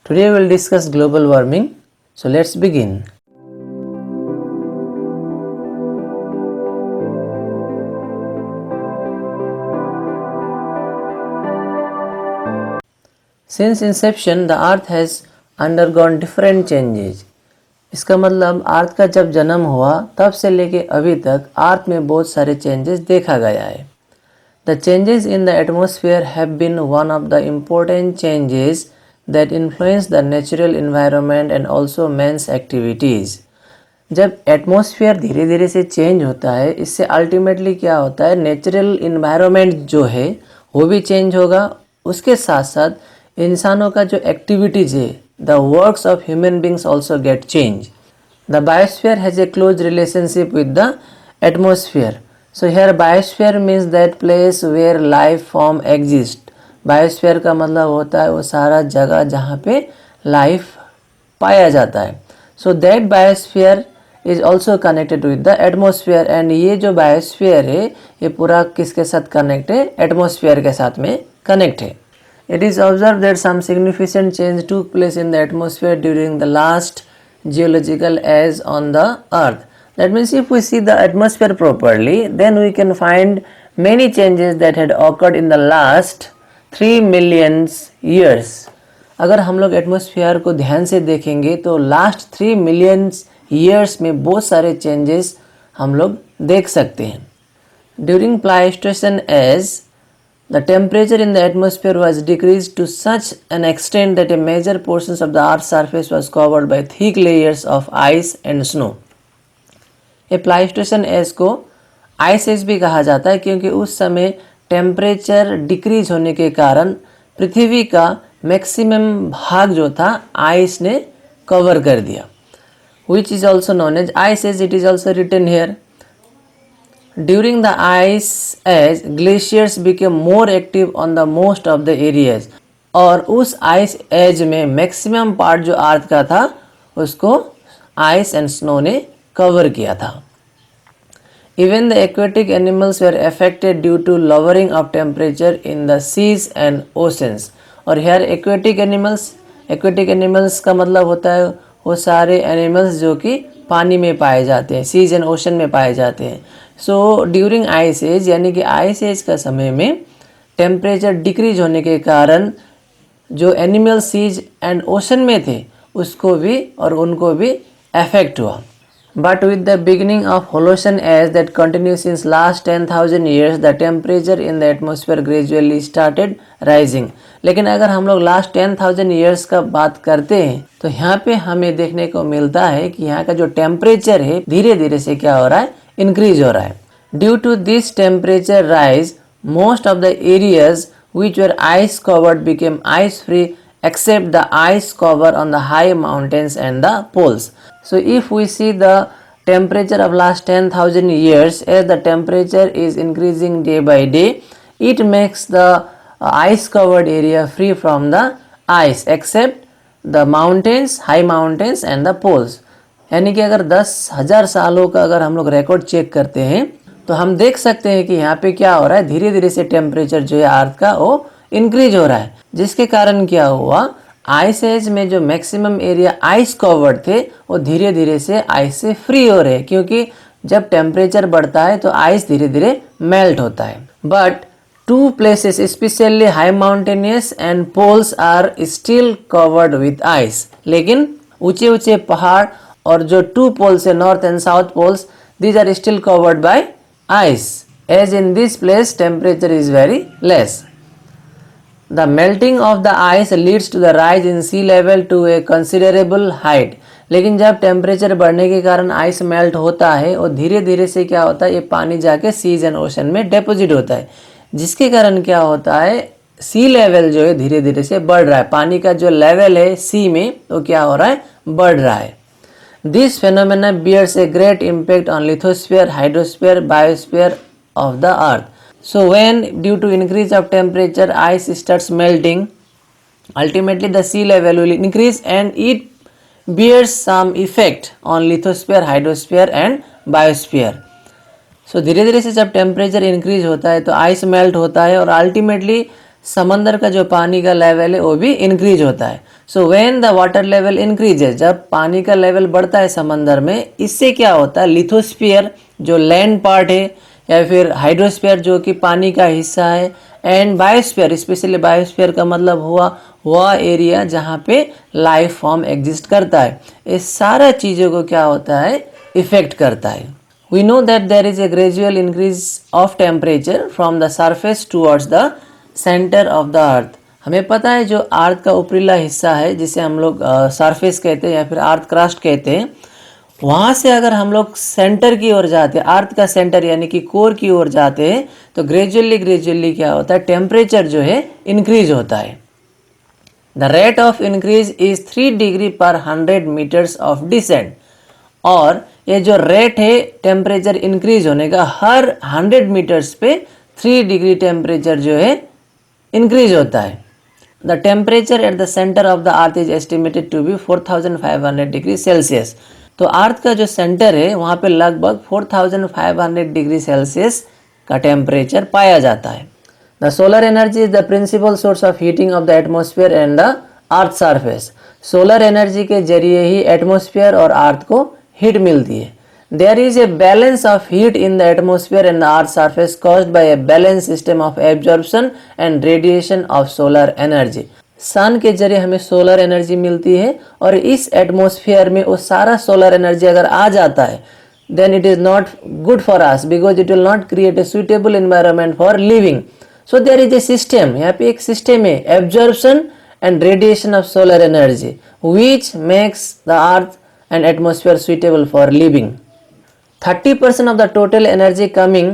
Today we'll discuss global warming. So let's begin. Since inception, the earth has undergone different changes. इसका मतलब अर्थ का जब जन्म हुआ तब से लेके अभी तक अर्थ में बहुत सारे चेंजेस देखा गया है. The changes in the atmosphere have been one of the important changes that influence the natural environment and also man's activities. जब एटमॉस्फेयर धीरे धीरे से चेंज होता है, इससे अल्टीमेटली क्या होता है, नेचुरल इन्वायरमेंट जो है वो भी चेंज होगा. उसके साथ साथ इंसानों का जो एक्टिविटीज़ है, the works of human beings also get change. The biosphere has a close relationship with the atmosphere. So here biosphere means that place where life form exist. Biosphere का मतलब होता है वो सारा जगह जहाँ पे लाइफ पाया जाता है. So that biosphere is also connected with the atmosphere. And ये जो बायोस्फीयर है ये पूरा किसके साथ कनेक्ट है, एटमॉस्फेयर के साथ में कनेक्ट है. It is observed that some significant change took place in the atmosphere during the last geological age on the earth. That means if we see the atmosphere properly, then we can find many changes that had occurred in the last 3 million years. अगर हम लोग atmosphere को ध्यान से देखेंगे तो last 3 million years में बहुत सारे चेंजेस हम लोग देख सकते हैं. During Pleistocene age the temperature in the atmosphere was decreased to such an extent that a major portions of the earth's surface was covered by thick layers of ice and snow. ये प्लाइस्टोसिन as को ice as भी कहा जाता है क्योंकि उस समय temperature decrease होने के कारण पृथ्वी का मैक्सिमम भाग जो था आइस ने कवर कर दिया. Which is also known as ice age. It is also written here. During the ice age, glaciers became more active on the most of the areas. और उस आइस एज में maximum part जो अर्थ का था उसको ice and snow ने cover किया था. Even the aquatic animals were affected due to lowering of temperature in the seas and oceans. और here aquatic animals का मतलब होता है वो सारे एनिमल्स जो कि पानी में पाए जाते हैं, सीज एंड ओशन में पाए जाते हैं. सो ड्यूरिंग आइस एज यानी कि आइस एज का समय में टेम्परेचर डिक्रीज होने के कारण जो एनिमल सीज एंड ओशन में थे उसको भी और उनको भी अफेक्ट हुआ. But with the beginning of Holocene age that continue since last 10,000 years the temperature in the atmosphere gradually started rising. लेकिन अगर हम लोग लास्ट 10,000 ईयर्स का बात करते हैं तो यहाँ पे हमें देखने को मिलता है कि यहाँ का जो टेम्परेचर है धीरे धीरे से क्या हो रहा है, इंक्रीज हो रहा है. Due to this temperature rise most of the areas which were ice covered became ice free except the ice cover on the high mountains and the poles. So if we see the temperature of last 10,000 years, as the temperature is increasing day by day, it makes the ice covered area free from the ice except the mountains, high mountains and the poles. यानी कि अगर 10,000 सालों का अगर हम लोग record check करते हैं तो हम देख सकते हैं कि यहाँ पे क्या हो रहा है, धीरे धीरे से टेम्परेचर जो है अर्थ का वो इंक्रीज हो रहा है. जिसके कारण क्या हुआ, आइस एज में जो मैक्सिमम एरिया आइस कवर्ड थे वो धीरे धीरे से आइस से फ्री हो रहे हैं क्योंकि जब टेम्परेचर बढ़ता है तो आइस धीरे धीरे मेल्ट होता है. But 2 places specially high mountainous and poles are still covered with ice. लेकिन ऊंचे ऊंचे पहाड़ और जो 2 पोल्स है, north and south poles, these are still covered by ice. As in this place temperature is very less. The melting of the ice leads to the rise in sea level to a considerable height. लेकिन जब temperature बढ़ने के कारण ice melt होता है और धीरे धीरे से क्या होता है, ये पानी जाके सीज एंड ओशन में डिपॉजिट होता है. जिसके कारण क्या होता है, सी लेवल जो है धीरे धीरे से बढ़ रहा है. पानी का जो लेवल है सी में वो क्या हो रहा है, बढ़ रहा है. This phenomena bears a great impact on lithosphere, hydrosphere, biosphere of the earth. So when due to increase of temperature ice starts melting, ultimately the sea level will increase and it bears some effect on lithosphere, hydrosphere and biosphere. So धीरे धीरे से जब temperature increase होता है तो ice melt होता है और अल्टीमेटली समंदर का जो पानी का लेवल है वो भी इंक्रीज होता है। So when the water level increases, जब पानी का लेवल बढ़ता है समंदर में, इससे क्या होता है, लिथोस्फीयर जो लैंड पार्ट है या फिर हाइड्रोस्फीयर जो कि पानी का हिस्सा है, एंड बायोस्फीयर, स्पेशली बायोस्फीयर का मतलब हुआ वह एरिया जहाँ पे लाइफ फॉर्म एग्जिस्ट करता है, इस सारा चीज़ों को क्या होता है, इफेक्ट करता है। We know that there is a gradual increase of temperature from the surface towards the center of the earth। हमें पता है जो अर्थ का ऊपरीला हिस्सा है जिसे हम लोग सरफेस कहते हैं या फिर अर्थ क्रस्ट कहते हैं, वहाँ से अगर हम लोग सेंटर की ओर जाते हैं, अर्थ का सेंटर यानी कि कोर की ओर जाते हैं, तो ग्रेजुअली क्या होता है, टेम्परेचर जो है इंक्रीज होता है। The rate of increase is 3 degree पर 100 मीटर्स ऑफ डिसेंट। और ये जो रेट है टेम्परेचर इंक्रीज होने का, हर 100 मीटर्स पे 3 डिग्री टेम्परेचर जो है इंक्रीज होता है। The temperature at the centre of the earth is estimated to be 4500 degree Celsius. तो अर्थ का जो सेंटर है वहाँ पे लगभग 4500 डिग्री सेल्सियस का टेम्परेचर पाया जाता है। The solar energy is the principal source of heating of the atmosphere and the earth surface. Solar energy के जरिए ही एटमॉस्फेयर और अर्थ को हीट मिलती है। There is a balance of heat in the atmosphere and the earth surface caused by a balance system of absorption and radiation of solar energy. Sun के जरिए हमें solar energy मिलती है और इस एटमॉस्फेयर में वो सारा सोलर एनर्जी अगर आ जाता है, then it is not good for us because it will not create a suitable environment for living. So there is a system, यहाँ पे एक सिस्टम है, absorption and radiation of solar energy which makes the earth and atmosphere suitable for living. 30% of the total energy coming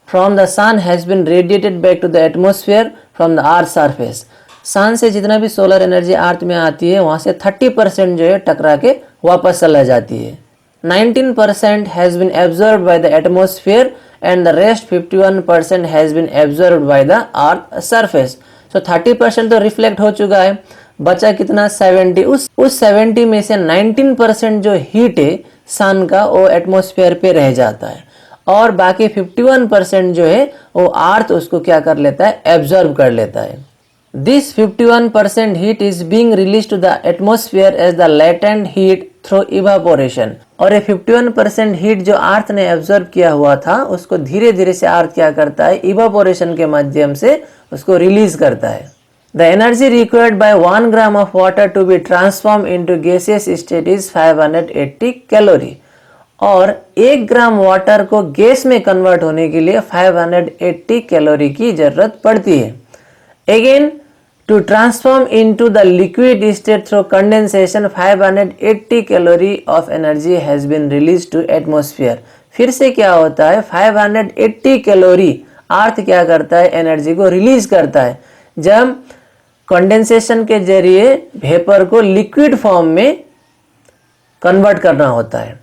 from the sun has been radiated back to the atmosphere from the earth surface. सन से जितना भी solar energy अर्थ में आती है वहाँ से 30% जो है टकरा के वापस चला जाती है। 19% has been absorbed by the atmosphere and the rest 51% has been absorbed by the earth surface. So 30% तो रिफ्लेक्ट हो चुका है, बचा कितना 70। उस 70 में से 19% जो हीट है सन का वो एटमॉस्फेयर पे रह जाता है और बाकी 51% जो है वो अर्थ उसको क्या कर लेता है, एब्जॉर्ब कर लेता है। This 51% heat is being released to the atmosphere as the latent heat through evaporation। और ये 51% हीट जो अर्थ ने एब्जॉर्ब किया हुआ था उसको धीरे धीरे से अर्थ क्या करता है, इवापोरेशन के माध्यम से उसको रिलीज करता है। The energy required by 1 gram of water to be transformed into gaseous state is 580 calorie. और 1 ग्राम वाटर को गैस में कन्वर्ट होने के लिए 580 कैलोरी की जरूरत पड़ती है। Again, to transform into the liquid state through condensation 580 calorie of energy has been released to atmosphere। फिर से क्या होता है, 580 कैलोरी अर्थ क्या करता है, एनर्जी को रिलीज करता है जब कंडेंसेशन के जरिए वेपर को लिक्विड फॉर्म में कन्वर्ट करना होता है।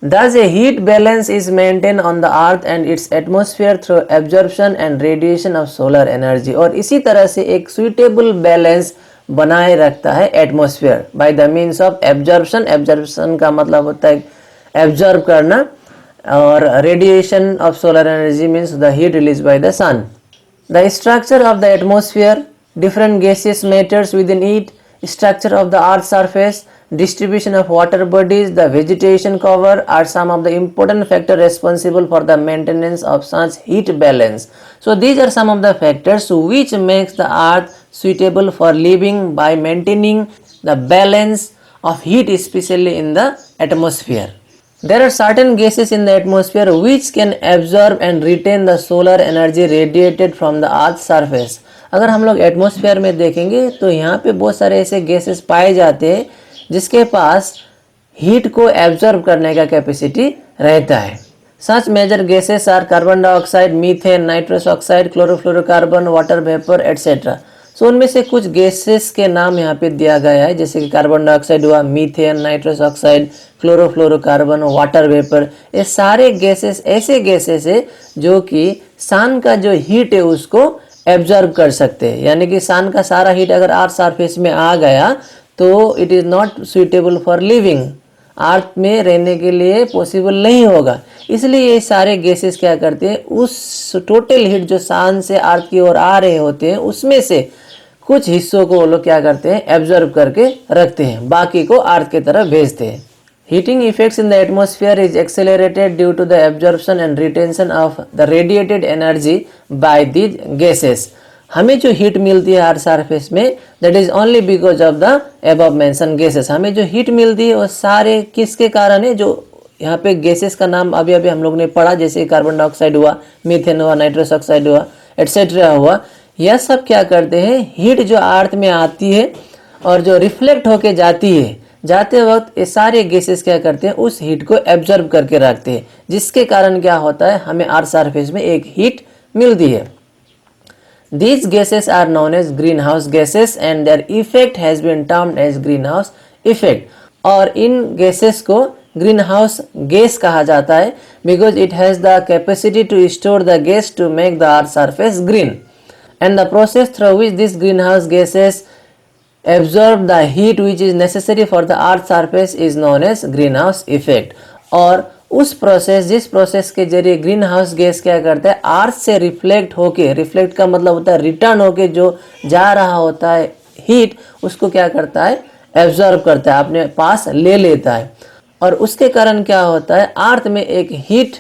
Thus a heat balance is maintained on the earth and its atmosphere through absorption and radiation of solar energy। और इसी तरह से एक suitable balance बनाए रखता है atmosphere by the means of absorption। absorption का मतलब होता है absorb करना और radiation of solar energy means the heat released by the sun। The structure of the atmosphere, different gaseous matters within it, structure of the earth surface, distribution of water bodies, the vegetation cover are some of the important factors responsible for the maintenance of such heat balance। So these are some of the factors which makes the earth suitable for living by maintaining the balance of heat, especially in the atmosphere। There are certain gases in the atmosphere which can absorb and retain the solar energy radiated from the earth surface। अगर हम लोग atmosphere में देखेंगे तो यहाँ पे बहुत सारे ऐसे गैसेस पाए जाते हैं जिसके पास हीट को एब्जॉर्ब करने का कैपेसिटी रहता है। Such major gases are carbon dioxide, methane, nitrous oxide, chlorofluorocarbon, water vapour etcetera. So उनमें से कुछ गैसेस के नाम यहाँ पे दिया गया है, जैसे कि कार्बन डाइऑक्साइड हुआ, methane, nitrous oxide, chlorofluorocarbon, water vapour. ये सारे गैसेस ऐसे गैसेस है जो कि सन का जो हीट है उसको एब्जॉर्ब कर सकते हैं। यानी कि सन का सारा हीट अगर अर्थ सरफेस में आ गया तो it is not suitable for living. Earth में रहने के लिए पॉसिबल नहीं होगा। इसलिए ये सारे गैसेस क्या करते हैं, उस टोटल हीट जो सन से अर्थ की ओर आ रहे होते हैं उसमें से कुछ हिस्सों को वो लोग क्या करते हैं, एब्जॉर्ब करके रखते हैं, बाकी को अर्थ की तरफ भेजते हैं। Heating effects in the atmosphere is accelerated due to the absorption and retention of the radiated energy by these gases. हमें जो हीट मिलती है अर्थ सरफेस में, that is only because of the above mention gases. हमें जो heat मिलती है वो सारे किसके कारण है, जो यहाँ पे गैसेस का नाम अभी अभी हम लोग ने पढ़ा, जैसे कार्बन डाइऑक्साइड हुआ, मीथेन हुआ, नाइट्रस ऑक्साइड हुआ, एटसेट्रा हुआ। यह सब क्या करते हैं, हीट जो अर्थ में आती है और जो रिफ्लेक्ट होके जाती है, जाते वक्त ये सारे गैसेस क्या करते हैं, उस हीट को एब्जॉर्ब करके रखते हैं, जिसके कारण क्या होता है, हमें अर्थ सरफेस में एक हीट मिलती है। These gases are known as greenhouse gases and their effect has been termed as greenhouse effect. और इन गैसेस को ग्रीन हाउस गैस कहा जाता है because it has the capacity to store the gas to make the earth surface green, and the process through which these greenhouse gases absorb the heat which is necessary for the earth surface is known as greenhouse effect. और उस process, जिस process के जरिए green house gas क्या करता है, अर्थ से reflect होके, रिफ्लेक्ट का मतलब होता है रिटर्न होके जो जा रहा होता है हीट, उसको क्या करता है, एब्जॉर्ब करता है, अपने पास ले लेता है। और उसके कारण क्या होता है, अर्थ में एक हीट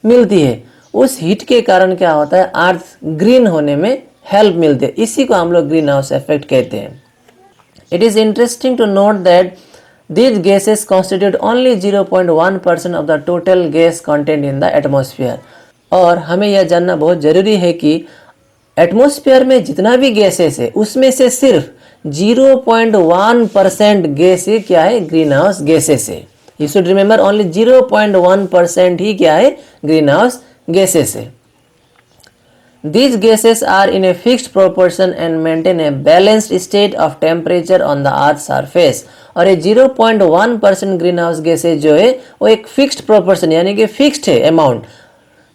मिलती है, उस हीट के कारण क्या होता है, अर्थ ग्रीन होने में हेल्प मिलती है। इसी को हम लोग ग्रीन हाउस इफेक्ट कहते हैं। It is interesting to note that these gases constitute only 0.1% of the total gas content in the atmosphere. और हमें यह जानना बहुत ज़रूरी है कि एटमॉस्फेयर में जितना भी गैसेस है उसमें से सिर्फ 0.1% गैस ही क्या है, ग्रीन हाउस गैसेस है। यू शुड रिमेंबर ओनली 0.1% ही क्या है, ग्रीन हाउस गैसेस है। These gases are in a fixed proportion and maintain a balanced state of temperature on the earth surface. और ये 0.1% ग्रीन हाउस गैसेज जो है वो एक फिक्स्ड प्रोपोर्शन यानी कि फिक्स्ड है अमाउंट,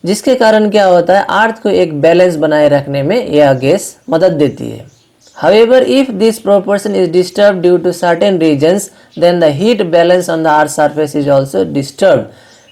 जिसके कारण क्या होता है, अर्थ को एक बैलेंस बनाए रखने में यह गैस मदद देती है। However, if this proportion is disturbed due to certain regions, then the heat balance on the earth surface is also disturbed.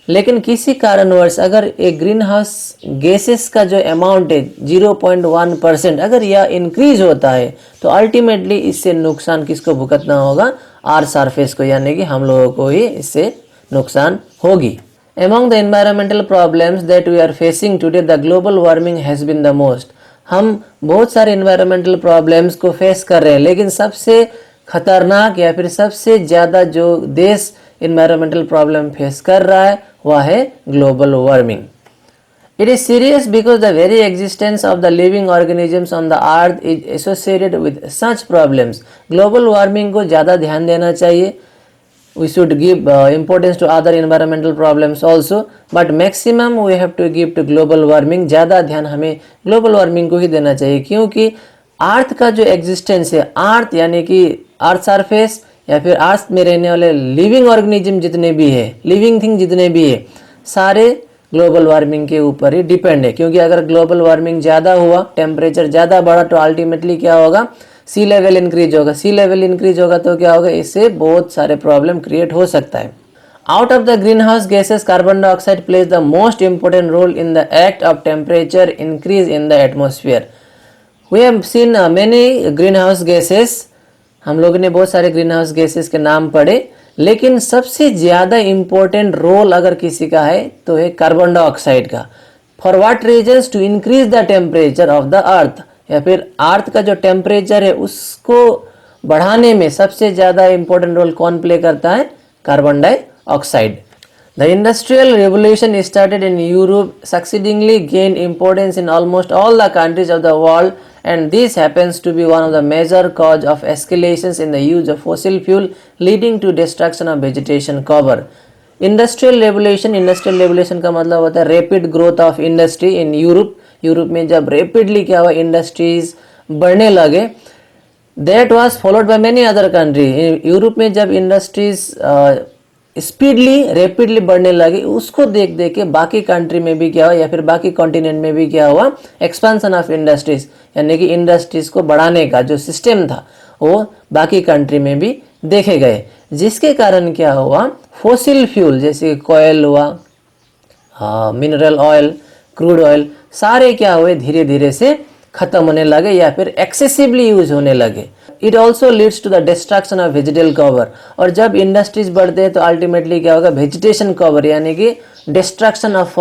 लेकिन किसी कारणवश अगर एक ग्रीन हाउस गैसेस का जो अमाउंट है 0.1%, अगर यह इंक्रीज होता है तो अल्टीमेटली इससे नुकसान किसको भुगतना होगा, अर्थ सरफेस को, यानी कि हम लोगों को ही इससे नुकसान होगी। Among the environmental problems that we are facing today, the global warming has been the most. हम बहुत सारे environmental problems को फेस कर रहे हैं, लेकिन सबसे खतरनाक या फिर सबसे ज़्यादा जो देश environmental problem फेस कर रहा है वह है global warming. It is serious because the very existence of the living organisms on the earth is associated with such problems. Global warming को ज़्यादा ध्यान देना चाहिए. We should give importance to other environmental problems also, but maximum we have to give to global warming. ज़्यादा ध्यान हमें global warming को ही देना चाहिए, क्योंकि अर्थ का जो एग्जिस्टेंस है, अर्थ यानी कि अर्थ सरफेस या फिर अर्थ में रहने वाले लिविंग ऑर्गेनिज्म जितने भी है, लिविंग थिंग जितने भी है, सारे ग्लोबल वार्मिंग के ऊपर ही डिपेंड है। क्योंकि अगर ग्लोबल वार्मिंग ज़्यादा हुआ, टेम्परेचर ज़्यादा बढ़ा, तो अल्टीमेटली क्या होगा, सी लेवल इंक्रीज होगा। सी लेवल इंक्रीज होगा तो क्या होगा, इससे बहुत सारे प्रॉब्लम क्रिएट हो सकता है। Out of the green house gases, carbon dioxide plays the most important role in the act of temperature increase in the atmosphere. We have seen many green house gases, हम लोगों ने बहुत सारे green house gases के नाम पढ़े, लेकिन सबसे ज़्यादा इम्पोर्टेंट रोल अगर किसी का है तो है कार्बन डाइऑक्साइड का। For what reasons, to increase the temperature of the earth, या फिर अर्थ का जो टेम्परेचर है उसको बढ़ाने में सबसे ज़्यादा इम्पोर्टेंट रोल कौन प्ले करता है, carbon dioxide. The industrial revolution started in Europe, succeedingly gained importance in almost all the countries of the world, and this happens to be one of the major cause of escalations in the use of fossil fuel, leading to destruction of vegetation cover. Industrial revolution का मतलब होता है rapid growth of industry in Europe. Europe में जब rapidly क्या हुआ, industries बढ़ने लगे, that was followed by many other country. Europe में जब इंडस्ट्रीज स्पीडली रैपिडली बढ़ने लगी, उसको देख देख के बाकी कंट्री में भी क्या हुआ, या फिर बाकी कॉन्टिनेंट में भी क्या हुआ, एक्सपेंशन ऑफ इंडस्ट्रीज, यानी कि इंडस्ट्रीज को बढ़ाने का जो सिस्टम था वो बाकी कंट्री में भी देखे गए, जिसके कारण क्या हुआ, फॉसिल फ्यूल जैसे कोयल हुआ, मिनरल ऑयल, क्रूड ऑयल, सारे क्या हुए, धीरे धीरे से खत्म होने लगे या फिर एक्सेसिवली यूज होने लगे। It also leads to the destruction of vegetable cover, और जब इंडस्ट्रीज बढ़ते हैं तो अल्टीमेटली क्या होगा, वेजिटेशन कवर यानी कि डिस्ट्रक्शन ऑफ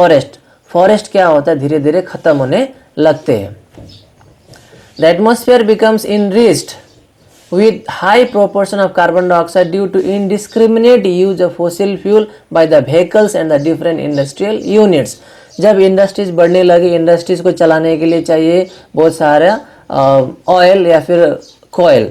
फॉरेस्ट क्या होता है, धीरे धीरे खत्म होने लगते हैं। The atmosphere becomes enriched with high proportion of carbon dioxide due to indiscriminate use of fossil fuel by the vehicles and the different industrial units। जब इंडस्ट्रीज बढ़ने लगी, इंडस्ट्रीज को चलाने के लिए चाहिए बहुत सारा ऑयल या फिर कोयल।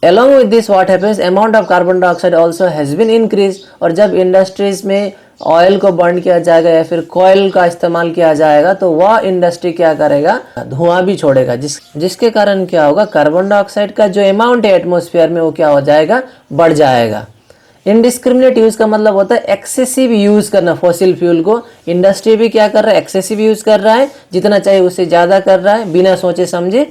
Along with this what happens, amount of carbon dioxide also has been increased, और जब इंडस्ट्रीज में ऑयल को बर्न किया जाएगा या फिर कोयल का इस्तेमाल किया जाएगा तो वह इंडस्ट्री क्या करेगा, धुआं भी छोड़ेगा, जिसके कारण क्या होगा, कार्बन डाइऑक्साइड का जो अमाउंट है एटमॉस्फेयर में वो क्या हो जाएगा, बढ़ जाएगा। इनडिस्क्रिमिनेट यूज का मतलब होता है एक्सेसिव यूज करना फॉसिल फ्यूल को। इंडस्ट्री भी क्या कर रहा है, एक्सेसिव यूज कर रहा है, जितना चाहिए उससे ज्यादा कर रहा है बिना सोचे समझे।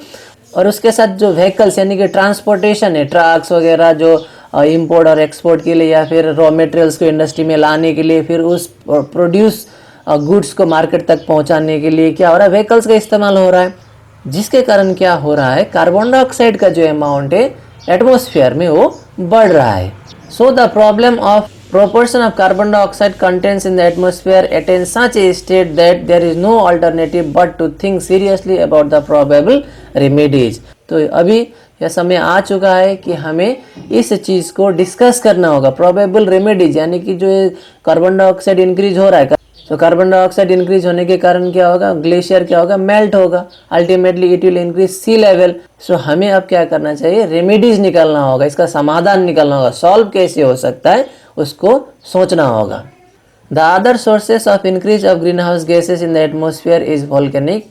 और उसके साथ जो व्हीकल्स यानी कि ट्रांसपोर्टेशन है, ट्रक्स वगैरह जो इंपोर्ट और एक्सपोर्ट के लिए या फिर रॉ मटेरियल्स को इंडस्ट्री में लाने के लिए, फिर उस प्रोड्यूस गुड्स को मार्केट तक पहुंचाने के लिए क्या हो रहा है, व्हीकल्स का इस्तेमाल हो रहा है, जिसके कारण क्या हो रहा है, कार्बन डाइऑक्साइड का जो अमाउंट है एटमॉस्फेयर में वो बढ़ रहा है। So the problem of proportion of carbon dioxide contents in the atmosphere attains such a state that there is no alternative but to think seriously about the probable remedies। तो अभी यह समय आ चुका है कि हमें इस चीज़ को डिस्कस करना होगा, प्रोबेबल रेमेडीज, यानी कि जो कार्बन डाइऑक्साइड इंक्रीज हो रहा है, तो कार्बन डाइऑक्साइड इंक्रीज होने के कारण क्या होगा, ग्लेशियर क्या होगा, मेल्ट होगा, ultimately it will increase sea level. So हमें अब क्या करना चाहिए, रेमेडीज निकालना होगा, इसका समाधान निकालना होगा, सॉल्व कैसे हो सकता है उसको सोचना होगा। The other sources of increase of green house gases in the atmosphere is volcanic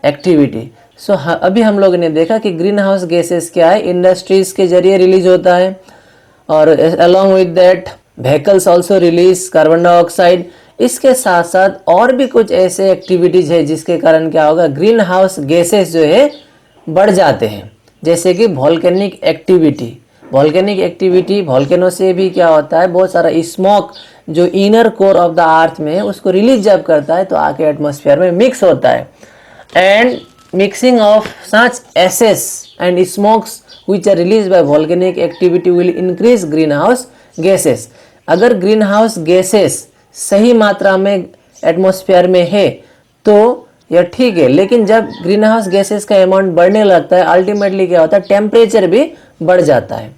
activity. So अभी हम लोगों ने देखा कि ग्रीन हाउस गैसेस क्या है, इंडस्ट्रीज के जरिए रिलीज होता है, और along with that vehicles also release carbon dioxide. इसके साथ साथ और भी कुछ ऐसे एक्टिविटीज है जिसके कारण क्या होगा, ग्रीन हाउस गैसेस जो है बढ़ जाते हैं, जैसे कि volcanic activity. Volcanic activity, volcano से भी क्या होता है, बहुत सारा स्मोक जो इनर कोर ऑफ द अर्थ में है उसको रिलीज जब करता है तो आके एटमॉस्फेयर में मिक्स होता है। And mixing of such ashes and smokes which are release by volcanic activity will increase green house gases. अगर ग्रीन हाउस गैसेस सही मात्रा में एटमॉस्फेयर में है तो यह ठीक है, लेकिन जब ग्रीन हाउस गैसेस का अमाउंट बढ़ने लगता है अल्टीमेटली क्या होता है, टेम्परेचर भी बढ़ जाता है।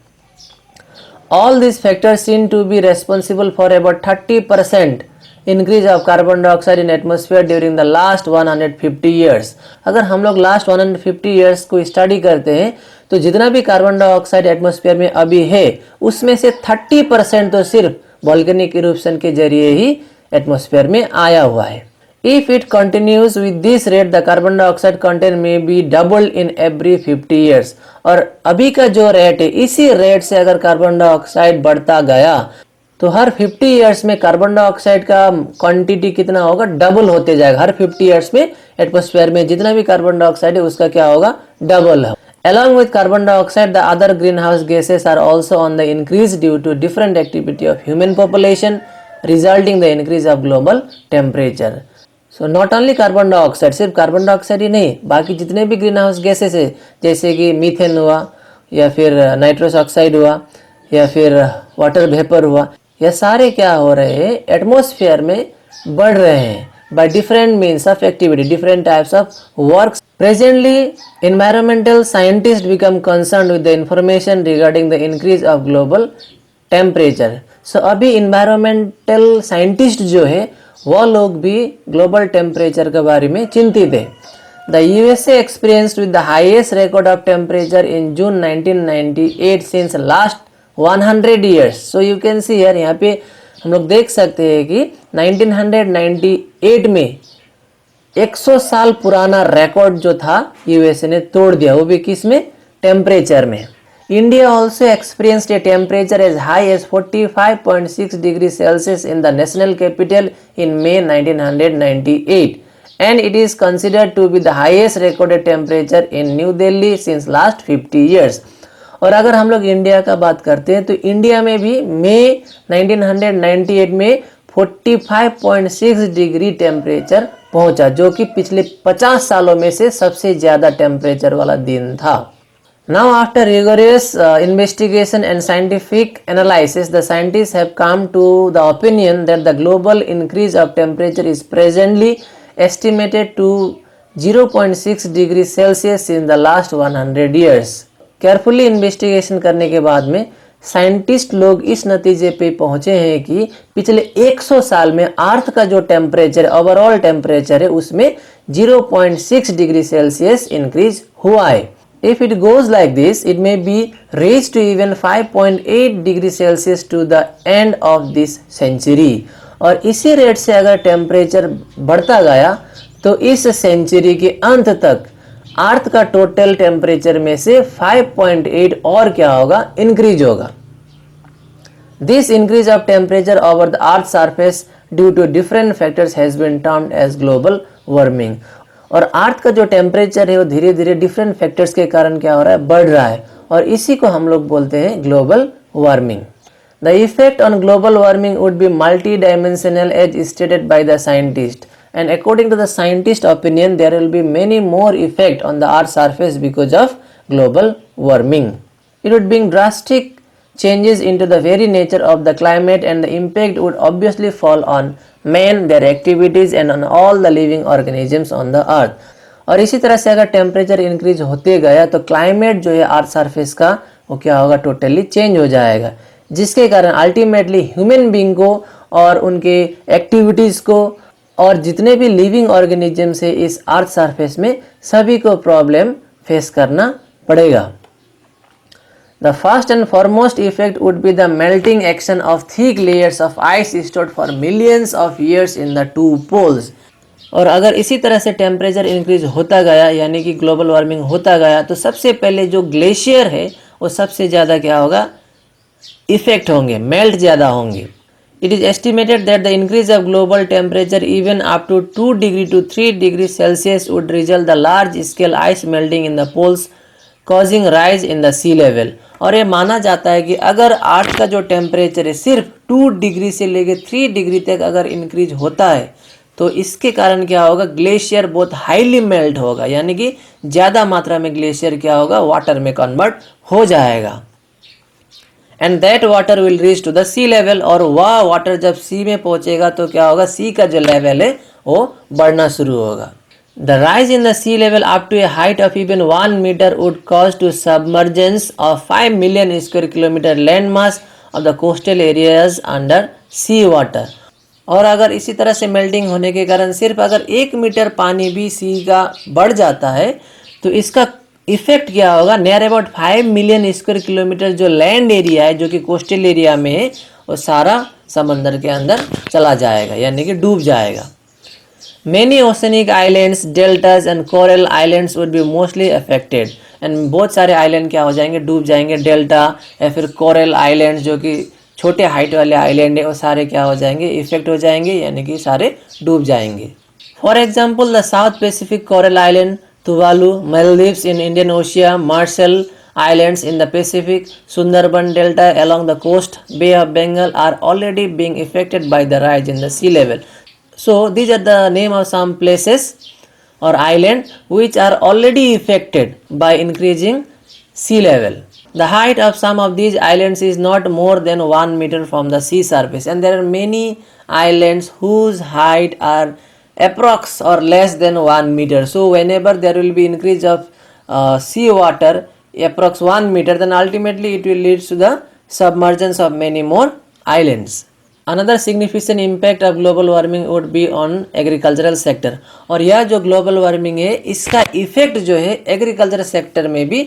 All these factors seem to be responsible for about 30% increase of carbon dioxide in atmosphere during the last 150 years। अगर हम लोग लास्ट 150 years को स्टडी करते हैं तो जितना भी कार्बन डाइऑक्साइड एटमॉस्फेयर में अभी है उसमें से 30% तो सिर्फ वोल्केनिक इरप्शन के जरिए ही एटमॉस्फेयर में आया हुआ है। If it continues with this rate, the carbon dioxide content may be doubled in every 50 years। और अभी का जो रेट है, इसी रेट से अगर कार्बन डाइऑक्साइड बढ़ता गया तो हर 50 इयर्स में कार्बन डाइऑक्साइड का क्वांटिटी कितना होगा, डबल होते जाएगा। हर 50 इयर्स में एटमॉस्फेयर में जितना भी कार्बन डाइऑक्साइड है उसका क्या होगा, डबल है। Along with carbon dioxide, the other greenhouse gases are also on the increase due to different activity of human population, resulting the increase of global temperature। So not only carbon dioxide, सिर्फ carbon dioxide ही नहीं, बाकी जितने भी green house gases है जैसे कि methane हुआ या फिर नाइट्रस ऑक्साइड हुआ या फिर वाटर वेपर हुआ, यह सारे क्या हो रहे हैं, एटमॉस्फेयर में बढ़ रहे हैं by different means of activity, different types of work. Presently environmental scientist become concern with the information regarding the increase of global temperature. So अभी इन्वायरमेंटल साइंटिस्ट जो है वो लोग भी ग्लोबल टेम्परेचर के बारे में चिंतित है। The USA experienced with the highest record of temperature in June 1998 since last 100 years. So you can see here, यहाँ पे हम लोग देख सकते हैं कि 1998 में 100 साल पुराना रिकॉर्ड जो था यूएसए ने तोड़ दिया, वो भी किस में, टेम्परेचर में। India also experienced a temperature as high as 45.6 degrees Celsius in the national capital in May 1998, and it is considered to be the highest recorded temperature in New Delhi since last 50 years. और अगर हम लोग India का बात करते हैं तो India में भी मई 1998 में 45.6 डिग्री टेम्परेचर पहुंचा, जो कि पिछले 50 सालों में से सबसे ज़्यादा टेम्परेचर वाला दिन था. Now, after rigorous investigation and scientific analysis, the scientists have come to the opinion that the global increase of temperature is presently estimated to 0.6 degrees Celsius in the last 100 years. Carefully investigation करने के बाद में scientist लोग इस नतीजे पे पहुंचे हैं कि पिछले 100 साल में अर्थ का जो टेम्परेचर, ओवरऑल टेम्परेचर है, उसमें 0.6 डिग्री सेल्सियस इंक्रीज हुआ है. If it goes like this, it may be raised to even 5.8 degree Celsius to the end of this century. और इसी रेट से अगर टेम्परेचर बढ़ता गया तो इस सेंचुरी के अंत तक अर्थ का टोटल टेम्परेचर में से 5.8 और क्या होगा, इंक्रीज होगा. This increase of temperature over the Earth's surface due to different factors has been termed as global warming. और अर्थ का जो टेम्परेचर है वो धीरे धीरे डिफरेंट फैक्टर्स के कारण क्या हो रहा है, बढ़ रहा है, और इसी को हम लोग बोलते हैं global warming. The effect on global warming would be multi dimensional as stated by the scientist, and according to the scientist opinion there will be many more effect on the earth surface because of global warming. It would bring drastic changes into the very nature of the climate, and the impact would obviously fall on men, their activities, and on all the living organisms on the earth. और इसी तरह से अगर temperature increase होते गया तो climate जो है अर्थ सरफेस का वो क्या होगा, टोटली चेंज हो जाएगा, जिसके कारण अल्टीमेटली ह्यूमन बीइंग को और उनके एक्टिविटीज़ को और जितने भी लिविंग ऑर्गेनिजम्स है इस अर्थ सरफेस में सभी को प्रॉब्लम फेस करना पड़ेगा. The first and foremost effect would be the melting action of thick layers of ice stored for millions of years in the two poles. और अगर इसी तरह से टेम्परेचर इंक्रीज होता गया यानी कि ग्लोबल वार्मिंग होता गया तो सबसे पहले जो ग्लेशियर है वो सबसे ज़्यादा क्या होगा, इफेक्ट होंगे, मेल्ट ज़्यादा होंगे. It is estimated that the increase of global temperature even up to 2 degree to 3 degree Celsius would result the large scale ice melting in the poles causing rise in the sea level. और ये माना जाता है कि अगर अर्थ का जो temperature है सिर्फ 2 डिग्री से लेकर 3 डिग्री तक अगर इंक्रीज होता है तो इसके कारण क्या होगा, ग्लेशियर बहुत हाईली मेल्ट होगा, यानी कि ज़्यादा मात्रा में ग्लेशियर क्या होगा, वाटर में कन्वर्ट हो जाएगा. And that water will reach to the sea level. और वह वाटर जब सी में पहुंचेगा तो क्या होगा, सी का जो लेवल है वो बढ़ना शुरू होगा. The rise in the sea level up to a height of even 1 meter would cause to submergence of 5 million square kilometer landmass of the coastal areas under sea water. और अगर इसी तरह से मेल्टिंग होने के कारण सिर्फ अगर 1 मीटर पानी भी सी का बढ़ जाता है तो इसका इफेक्ट क्या होगा, near about 5 million square kilometre जो लैंड एरिया है जो कि कोस्टल एरिया में है वो सारा समंदर के अंदर चला जाएगा, यानी कि डूब जाएगा. Many oceanic islands, deltas and coral islands would be mostly affected. And बहुत सारे आइलैंड क्या हो जाएंगे, डूब जाएंगे. डेल्टा या फिर कोरल आइलैंड जो कि छोटे हाइट वाले आइलैंड है वो सारे क्या हो जाएंगे, इफेक्ट हो जाएंगे, यानी कि सारे डूब जाएंगे. For example the South Pacific coral island, Tuvalu, Maldives in Indian ocean, Marshall Islands in the Pacific, Sundarban Delta along the coast, Bay of Bengal are already being affected by the rise in the sea level. So these are the name of some places or island which are already affected by increasing sea level. The height of some of these islands is not more than 1 meter from the sea surface, and there are many islands whose height are approx or less than 1 meter. So whenever there will be increase of sea water approx 1 meter, then ultimately it will lead to the submergence of many more islands. Another significant impact of global warming would be on agricultural sector. और यह जो global warming है इसका effect जो है agriculture sector में भी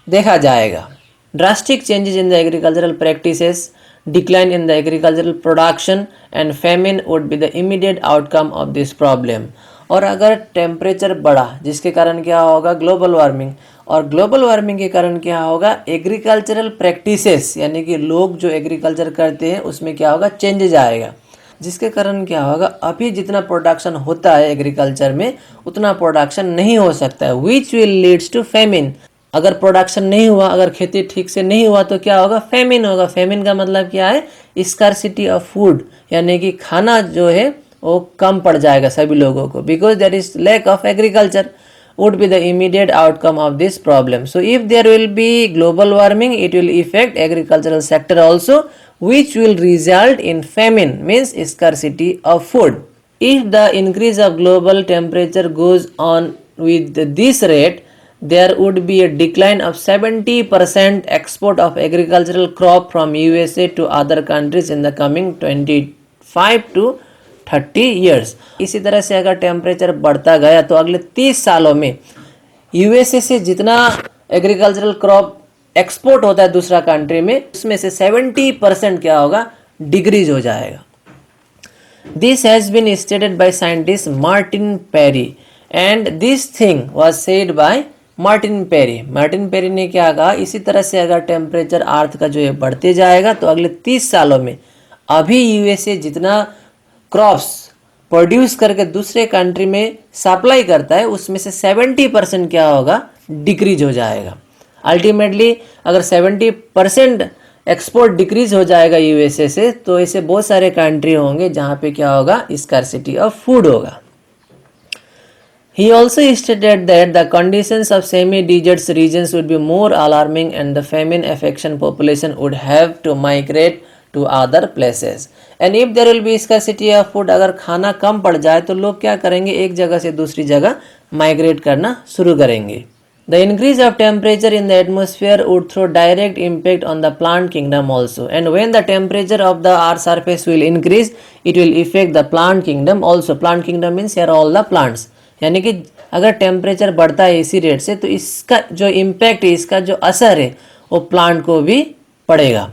देखा जाएगा. Drastic changes in the agricultural practices, decline in the agricultural production and famine would be the immediate outcome of this problem. और अगर टेम्परेचर बढ़ा जिसके कारण क्या होगा, ग्लोबल वार्मिंग, और ग्लोबल वार्मिंग के कारण क्या होगा, एग्रीकल्चरल प्रैक्टिसेस यानी कि लोग जो एग्रीकल्चर करते हैं उसमें क्या होगा, चेंजेज आएगा. जिसके कारण क्या होगा, अभी जितना प्रोडक्शन होता है एग्रीकल्चर में उतना प्रोडक्शन नहीं हो सकता है, which will leads to famine. अगर प्रोडक्शन नहीं हुआ, अगर खेती ठीक से नहीं हुआ तो क्या होगा, फेमिन होगा। फेमिन का मतलब क्या है, स्कार्सिटी ऑफ फूड, यानी कि खाना जो है वो कम पड़ जाएगा सभी लोगों को, because there is lack of agriculture would be the immediate outcome of this problem. So if there will be global warming, it will affect agricultural sector also, which will result in famine, means scarcity of food. If the increase of global temperature goes on with this rate, there would be a decline of 70% export of agricultural crop from USA to other countries in the coming 25 to 30 years. इसी तरह से अगर temperature बढ़ता गया तो अगले 30 सालों में यूएसए से जितना एग्रीकल्चरल क्रॉप एक्सपोर्ट होता है दूसरा कंट्री में, उसमें से 70% क्या होगा, डिक्रीज हो जाएगा। This has been stated by scientist Martin Perry and this thing was said by Martin Perry. Martin Perry ने क्या कहा, इसी तरह से अगर टेम्परेचर अर्थ का जो है बढ़ते जाएगा तो अगले 30 सालों में अभी यूएसए जितना क्रॉप्स प्रोड्यूस करके दूसरे कंट्री में सप्लाई करता है उसमें से 70% क्या होगा, डिक्रीज हो जाएगा। अल्टीमेटली अगर 70% एक्सपोर्ट डिक्रीज हो जाएगा यूएसए से, तो ऐसे बहुत सारे कंट्री होंगे जहाँ पे क्या होगा, स्कार्सिटी ऑफ फूड होगा। He also stated that the conditions of semi-desert regions would be more alarming and the famine affection population would have to migrate to other places. And if there will be scarcity of food, अगर खाना कम पड़ जाए तो लोग क्या करेंगे, एक जगह से दूसरी जगह माइग्रेट करना शुरू करेंगे। The increase of temperature in the atmosphere would throw direct impact on the plant kingdom also. And when the temperature of the earth surface will increase, it will affect the plant kingdom also. Plant kingdom means here all the plants. यानी कि अगर temperature बढ़ता है इसी rate से तो इसका जो इम्पैक्ट है, इसका जो असर है वो प्लांट को भी पड़ेगा।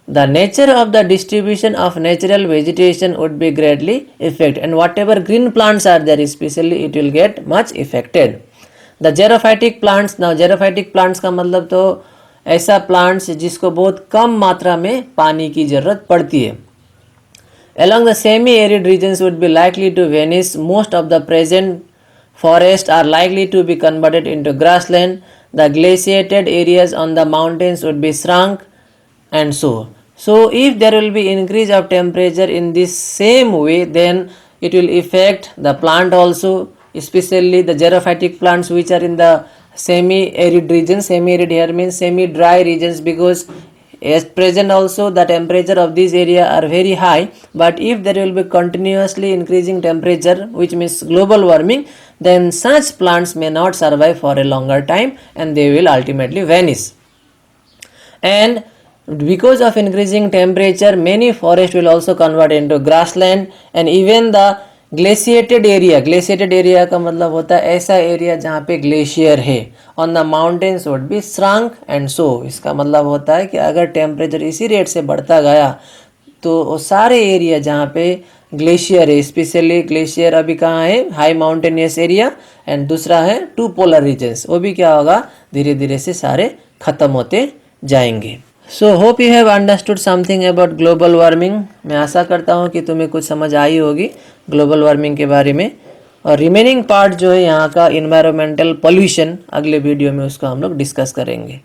The nature of the distribution of natural vegetation would be greatly affected, and whatever green plants are there especially it will get much affected. The xerophytic plants, now xerophytic plants का मतलब तो ऐसा plants जिसको बहुत कम मात्रा में पानी की जरूरत पड़ती है। Along the semi-arid regions would be likely to vanish. Most of the present forests are likely to be converted into grassland. The glaciated areas on the mountains would be shrunk, and so. So if there will be increase of temperature in this same way, then it will affect the plant also, especially the xerophytic plants which are in the semi-arid regions. Semi-arid here means semi-dry regions, because at present also the temperature of this area are very high, but if there will be continuously increasing temperature, which means global warming, then such plants may not survive for a longer time and they will ultimately vanish. And because of increasing temperature, many forests will also convert into grassland, and even the glaciated area का मतलब होता है ऐसा area जहाँ पे glacier है, on the mountains would be shrunk and so. इसका मतलब होता है कि अगर टेम्परेचर इसी रेट से बढ़ता गया तो वो सारे एरिया जहाँ पे ग्लेशियर है, स्पेशली ग्लेशियर अभी कहाँ है, हाई माउंटेनियस एरिया, एंड दूसरा है टू पोलर रीजन्स, वो भी क्या होगा, धीरे धीरे से सारे ख़त्म होते जाएंगे। So hope you have understood something about global warming. मैं आशा करता हूँ कि तुम्हें कुछ समझ आई होगी ग्लोबल वार्मिंग के बारे में, और रिमेनिंग पार्ट जो है यहाँ का इन्वायरमेंटल पोल्यूशन, अगले वीडियो में उसको हम लोग डिस्कस करेंगे।